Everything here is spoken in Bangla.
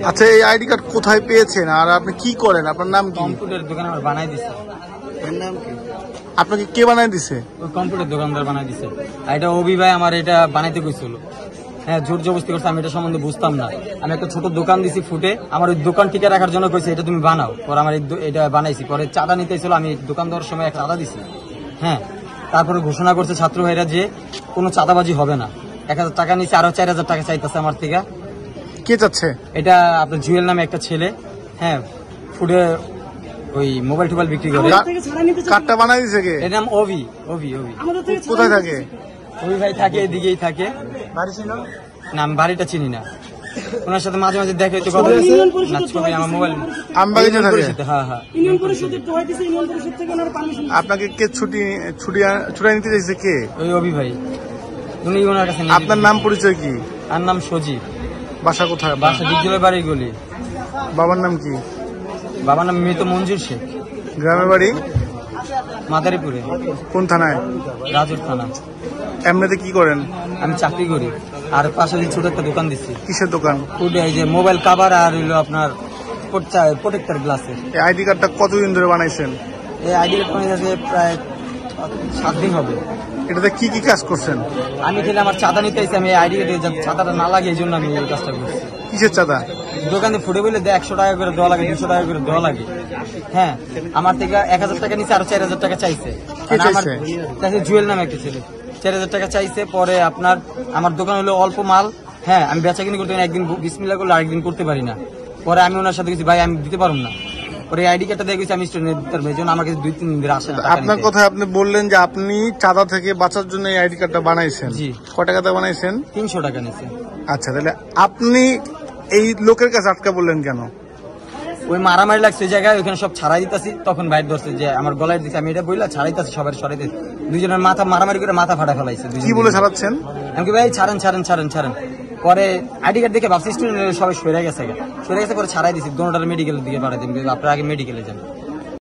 আচ্ছা, এই আইডি কার্ড কোথায় পেয়েছেন আর আপনি কি করেন? আপনার নাম কি? কম্পিউটার দোকান আমার বানাই দিছে। এর নাম কি? আপনাকে কে বানাই দিছে? ওই কম্পিউটার দোকানদার বানাই দিছে। এটা অভি ভাই আমার এটা বানাইতে কইছিল। হ্যাঁ, জোর জবরদস্তি করছে, আমি এটা সম্বন্ধে বুঝতাম না। আমি একটা ছোট দোকান দিছি ফুটে, আমার ওই দোকান টিকে রাখার জন্য কইছে এটা তুমি বানাও। পরে আমার এটা বানাইছি। পরে চাঁদা নিতে ছিল, আমি দোকান দেওয়ার সময় একটা চাঁদা দিছি। হ্যাঁ, তারপরে ঘোষণা করছে ছাত্র ভাইরা যে কোনো চাঁদাবাজি হবে না। 1000 টাকা নিচ্ছে, আরো 4000 টাকা চাইতেছে আমার থেকে। কে চাচ্ছে? এটা আপনার জুয়েল নামে একটা ছেলে। হ্যাঁ, ফুডে ওই মোবাইল টোবাইল বিক্রি করে। কার্ডটা বানাই দিছে কে? এর নাম অভি। অভি কোথায় থাকে? অভি ভাই থাকে এদিকেই থাকে। না, আমি বাড়িটা চিনি না। ওনার সাথে মাঝে মাঝে দেখা হচ্ছে, কথা না ছবি আমার মোবাইল। আমবাগিচা থাকে? হ্যাঁ হ্যাঁ। আপনাকে কে ছুটাই নিতে চাইছে কে? ওই অভি ভাই, উনি ওনার কাছে। আপনার নাম পরিচয় কি? আর নাম সজীব। বাসা কোথায়? বাসা দিকজলের বাড়ি গলি। বাবার নাম কি? বাবার নাম মৃত মঞ্জুর শেখ। গ্রামের বাড়ি? মাদারীপুরে। কোন থানায়? রাজুর থানা। এমনিতে কি করেন? আমি চাকরি করি, আর পাশে ছোট একটা দোকান দিচ্ছি। কিসের দোকান? ফুড, এই যে মোবাইল কাভার আর হইলো আপনার প্রোটেক্টর গ্লাসের। এই আইডি কার্ডটা কতদিন ধরে বানাইছেন? এই আইডি কার্ড বানিয়ে প্রায় 7 দিন হবে। এটাতে কি কি কাজ করছেন? আমি খেলে আমার চাঁদা নিতে আইছি, আমি আইডি কার্ডে চাঁদাটা না লাগে এই জন্য আমি এই কাজটা করছি। কিসের চাঁদা? দোকানে ফুটে বলে 100 টাকা করে দেওয়া লাগে, 200 টাকা করে দেওয়া লাগে। হ্যাঁ, আমার থেকে 1000 টাকা নিচে, আরো 4000 টাকা চাইছে। জুয়েল নামে একটা ছেলে 4000 টাকা চাইছে। পরে আপনার আমার দোকান হলো অল্প মাল। হ্যাঁ, আমি বেচা কিনি করতে একদিন বিসমিল্লাহ করলে আরেকদিন করতে পারি না। পরে আমি ওনার সাথে গেছি, ভাই আমি দিতে পারবো না। পরে আইডি কার্ডটা দিয়ে গেছি আমি স্টুডেন্ট দিতে পারবো, এই জন্য আমার কাছে 2-3 দিন ধরে আসে না। আপনার কথায় আপনি বললেন যে আপনি চাঁদা থেকে বাঁচার জন্য এই আইডি কার্ডটা বানাইছেন। জি। কয় টাকাতে বানাইছেন? 300 টাকা নিচ্ছে। আচ্ছা, তাহলে আপনি এই লোকের কাছে আটকা বললেন কেন? ওই মারামারি লাগছে ওই জায়গায়, ওইখানে সব ছাড়াই দিতেছি। তখন বাইর ধরছে যে আমার গলায় দিচ্ছে, আমি এটা বললাম ছাড়াইতেছি, সবাই সরাইতেছি। দুজনের মাথা মারামারি করে মাথা ফাটা ফেলাইছে। কি বলে ছাড়াচ্ছেন? আমি ভাই ছাড়েন ছাড়েন ছাড়েন ছাড়েন। পরে আইডি কার্ড দেখে ভাবছি স্টুডেন্ট সবাই সরে গেছে। পরে ছাড়াই দিচ্ছি, দোনোটার মেডিকেলের দিকে পাঠাই দিন, আপনার আগে মেডিকেলে যান।